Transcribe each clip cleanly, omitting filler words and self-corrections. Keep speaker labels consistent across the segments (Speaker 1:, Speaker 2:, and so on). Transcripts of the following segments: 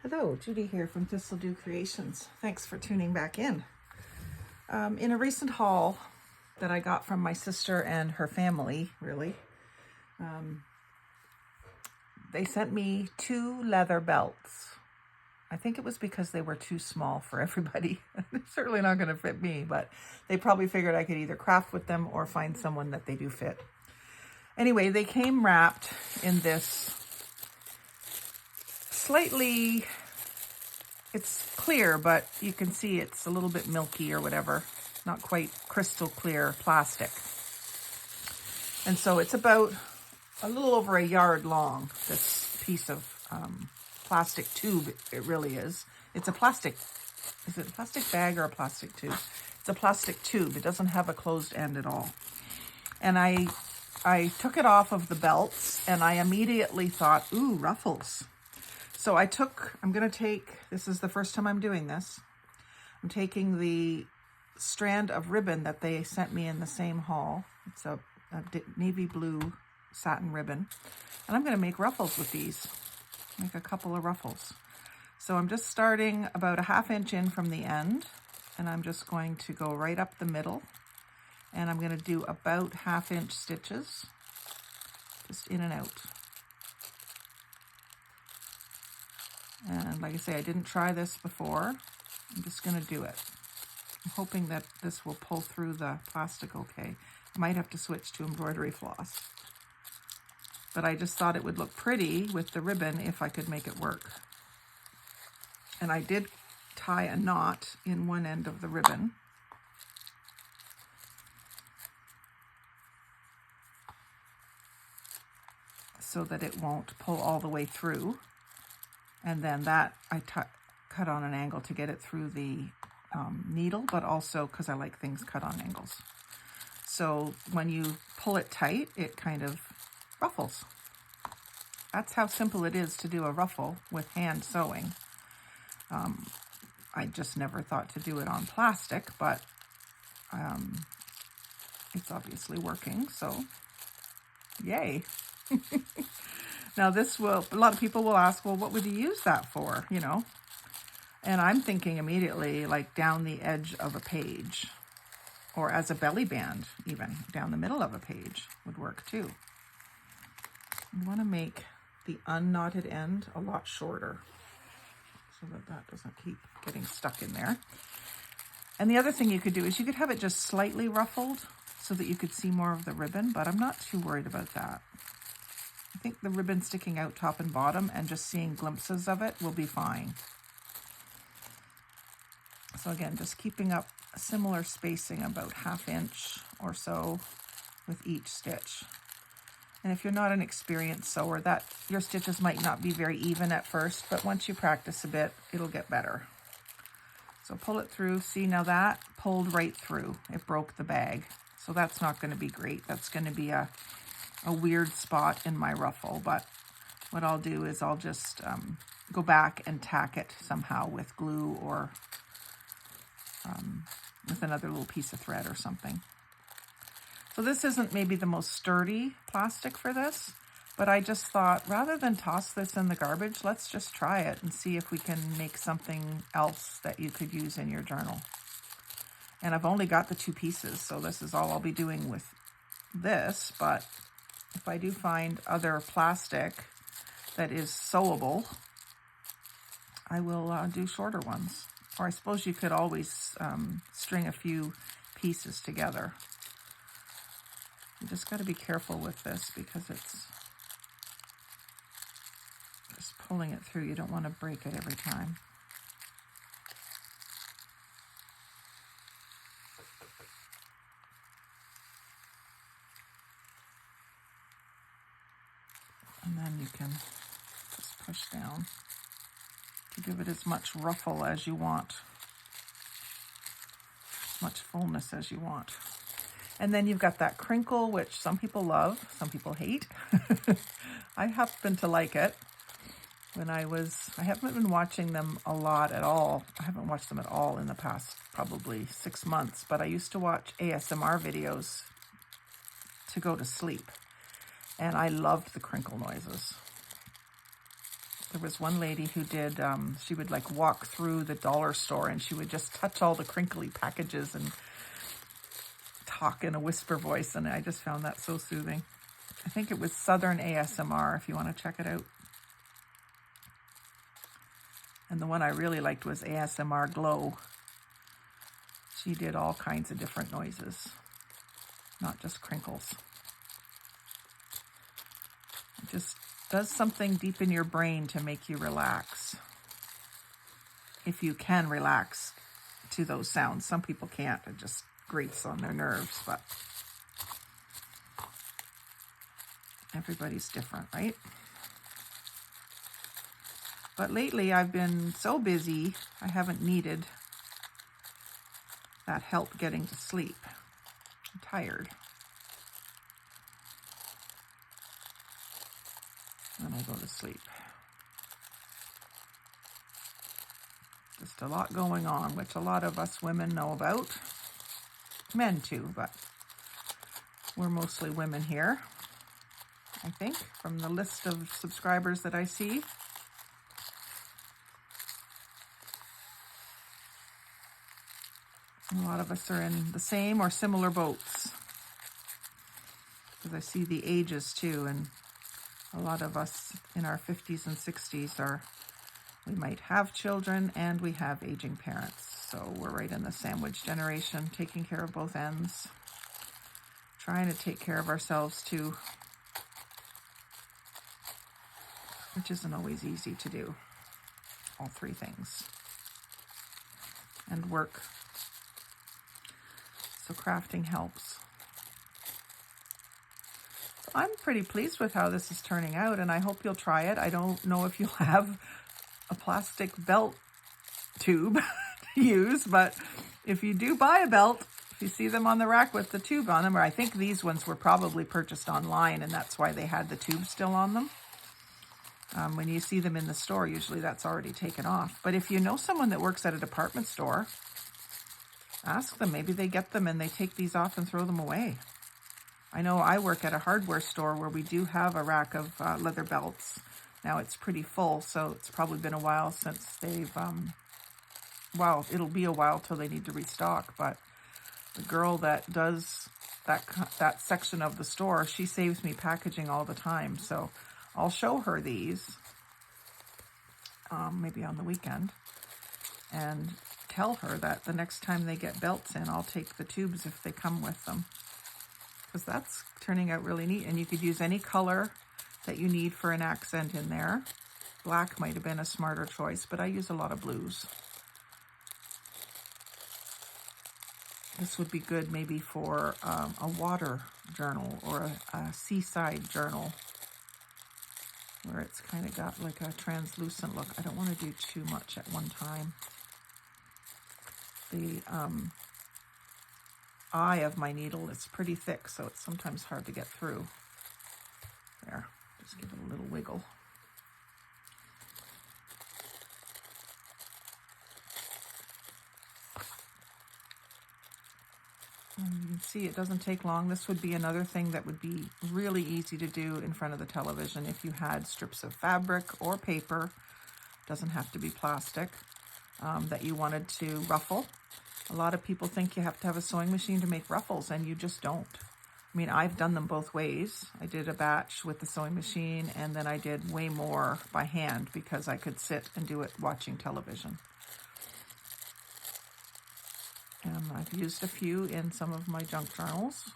Speaker 1: Hello, Judy here from Thistledew Creations. Thanks for tuning back in. In a recent haul that I got from my sister and her family, really, they sent me 2 leather belts. I think it was because they were too small for everybody. They're certainly not going to fit me, but they probably figured I could either craft with them or find someone that they do fit. Anyway, they came wrapped in this slightly, it's clear, but you can see it's a little bit milky or whatever, not quite crystal clear plastic. And so it's about a little over a yard long, this piece of plastic tube. It really is. It's a plastic, is it a plastic bag or a plastic tube? It's a plastic tube. It doesn't have a closed end at all. And I took it off of the belts and I immediately thought, ooh, ruffles. So I'm going to take, this is the first time I'm doing this. I'm taking the strand of ribbon that they sent me in the same haul. It's a navy blue satin ribbon. And I'm going to make ruffles with these, make a couple of ruffles. So I'm just starting about a 1/2 inch in from the end. And I'm just going to go right up the middle. And I'm going to do about 1/2 inch stitches, just in and out. And like I say, I didn't try this before. I'm just going to do it. I'm hoping that this will pull through the plastic okay. I might have to switch to embroidery floss. But I just thought it would look pretty with the ribbon if I could make it work. And I did tie a knot in one end of the ribbon. So that it won't pull all the way through. And then that I cut on an angle to get it through the needle, but also because I like things cut on angles. So when you pull it tight, it kind of ruffles. That's how simple it is to do a ruffle with hand sewing. I just never thought to do it on plastic, but it's obviously working, so yay. Now a lot of people will ask, well, what would you use that for, you know? And I'm thinking immediately like down the edge of a page, or as a belly band, even down the middle of a page would work too. You want to make the unknotted end a lot shorter so that doesn't keep getting stuck in there. And the other thing you could do is you could have it just slightly ruffled so that you could see more of the ribbon, but I'm not too worried about that. I think the ribbon sticking out top and bottom and just seeing glimpses of it will be fine. So again, just keeping up a similar spacing, about 1/2 inch or so with each stitch. And if you're not an experienced sewer, your stitches might not be very even at first, but once you practice a bit, it'll get better. So pull it through. See, now that pulled right through. It broke the bag. So that's not going to be great. That's going to be a weird spot in my ruffle, but what I'll do is I'll just go back and tack it somehow with glue or with another little piece of thread or something. So this isn't maybe the most sturdy plastic for this, but I just thought rather than toss this in the garbage, let's just try it and see if we can make something else that you could use in your journal. And I've only got the 2 pieces, so this is all I'll be doing with this, but if I do find other plastic that is sewable, I will do shorter ones. Or I suppose you could always string a few pieces together. You just got to be careful with this because it's just pulling it through. You don't want to break it every time. And then you can just push down to give it as much ruffle as you want, as much fullness as you want. And then you've got that crinkle, which some people love, some people hate. I happen to like it. I haven't been watching them a lot at all. I haven't watched them at all in the past probably 6 months, but I used to watch ASMR videos to go to sleep. And I loved the crinkle noises. There was one lady who did, she would like walk through the dollar store and she would just touch all the crinkly packages and talk in a whisper voice, and I just found that so soothing. I think it was Southern ASMR if you want to check it out. And the one I really liked was ASMR Glow. She did all kinds of different noises, not just crinkles. It just does something deep in your brain to make you relax. If you can relax to those sounds. Some people can't. It just grates on their nerves, but everybody's different, right? But lately I've been so busy, I haven't needed that help getting to sleep. I'm tired. Then I go to sleep. Just a lot going on, which a lot of us women know about. Men too, but we're mostly women here, I think, from the list of subscribers that I see. A lot of us are in the same or similar boats, because I see the ages too, and a lot of us in our 50s and 60s we might have children and we have aging parents. So we're right in the sandwich generation, taking care of both ends, trying to take care of ourselves too, which isn't always easy to do, all three things, and work. So crafting helps. So I'm pretty pleased with how this is turning out, and I hope you'll try it. I don't know if you'll have a plastic belt tube to use, but if you do buy a belt, if you see them on the rack with the tube on them, or I think these ones were probably purchased online and that's why they had the tube still on them. When you see them in the store, usually that's already taken off. But if you know someone that works at a department store, ask them. Maybe they get them and they take these off and throw them away. I know I work at a hardware store where we do have a rack of leather belts. Now it's pretty full, so it's probably been a while since they've, well, it'll be a while till they need to restock, but the girl that does that section of the store, she saves me packaging all the time, so I'll show her these, maybe on the weekend, and tell her that the next time they get belts in, I'll take the tubes if they come with them, because that's turning out really neat, and you could use any color that you need for an accent in there. Black might have been a smarter choice, but I use a lot of blues. This would be good maybe for a water journal or a seaside journal where it's kind of got like a translucent look. I don't want to do too much at one time. The eye of my needle is pretty thick, so it's sometimes hard to get through. There. Just give it a little wiggle. And you can see it doesn't take long. This would be another thing that would be really easy to do in front of the television if you had strips of fabric or paper, doesn't have to be plastic, that you wanted to ruffle. A lot of people think you have to have a sewing machine to make ruffles, and you just don't. I mean, I've done them both ways. I did a batch with the sewing machine, and then I did way more by hand because I could sit and do it watching television. And I've used a few in some of my junk journals.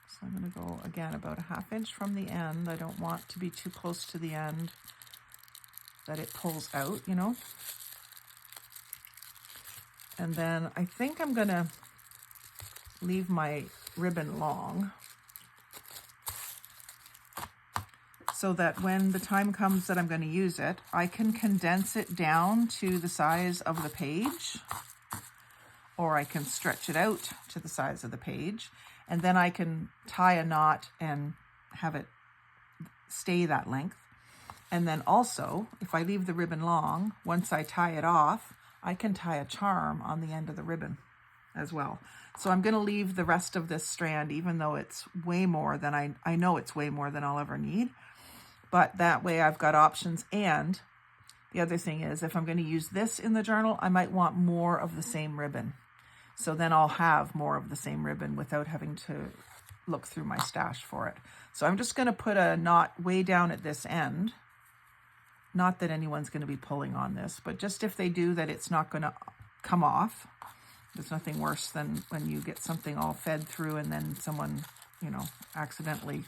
Speaker 1: So I'm going to go, again, about a 1/2 inch from the end. I don't want to be too close to the end that it pulls out, you know. And then I think I'm going to leave my ribbon long, so that when the time comes that I'm going to use it, I can condense it down to the size of the page, or I can stretch it out to the size of the page, and then I can tie a knot and have it stay that length. And then also, if I leave the ribbon long, once I tie it off, I can tie a charm on the end of the ribbon as well. So I'm going to leave the rest of this strand, even though it's way more than I know it's way more than I'll ever need. But that way I've got options, and the other thing is, if I'm going to use this in the journal, I might want more of the same ribbon. So then I'll have more of the same ribbon without having to look through my stash for it. So I'm just going to put a knot way down at this end. Not that anyone's going to be pulling on this, but just if they do, that it's not going to come off. There's nothing worse than when you get something all fed through and then someone, you know, accidentally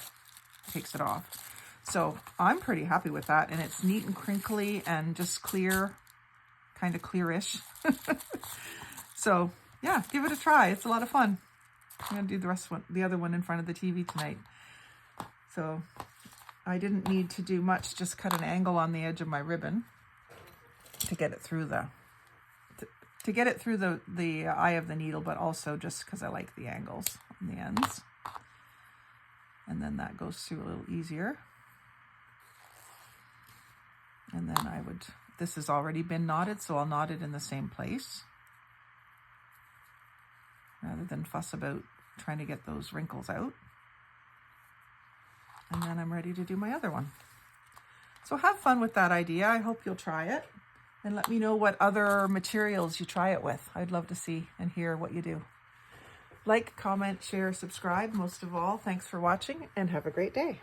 Speaker 1: takes it off. So I'm pretty happy with that, and it's neat and crinkly and just clear, kind of clearish. So yeah, give it a try. It's a lot of fun. I'm gonna do the other one in front of the TV tonight. So I didn't need to do much, just cut an angle on the edge of my ribbon to get it through the eye of the needle, but also just because I like the angles on the ends. And then that goes through a little easier. And then this has already been knotted, so I'll knot it in the same place, rather than fuss about trying to get those wrinkles out. And then I'm ready to do my other one. So have fun with that idea. I hope you'll try it. And let me know what other materials you try it with. I'd love to see and hear what you do. Like, comment, share, subscribe. Most of all, thanks for watching and have a great day.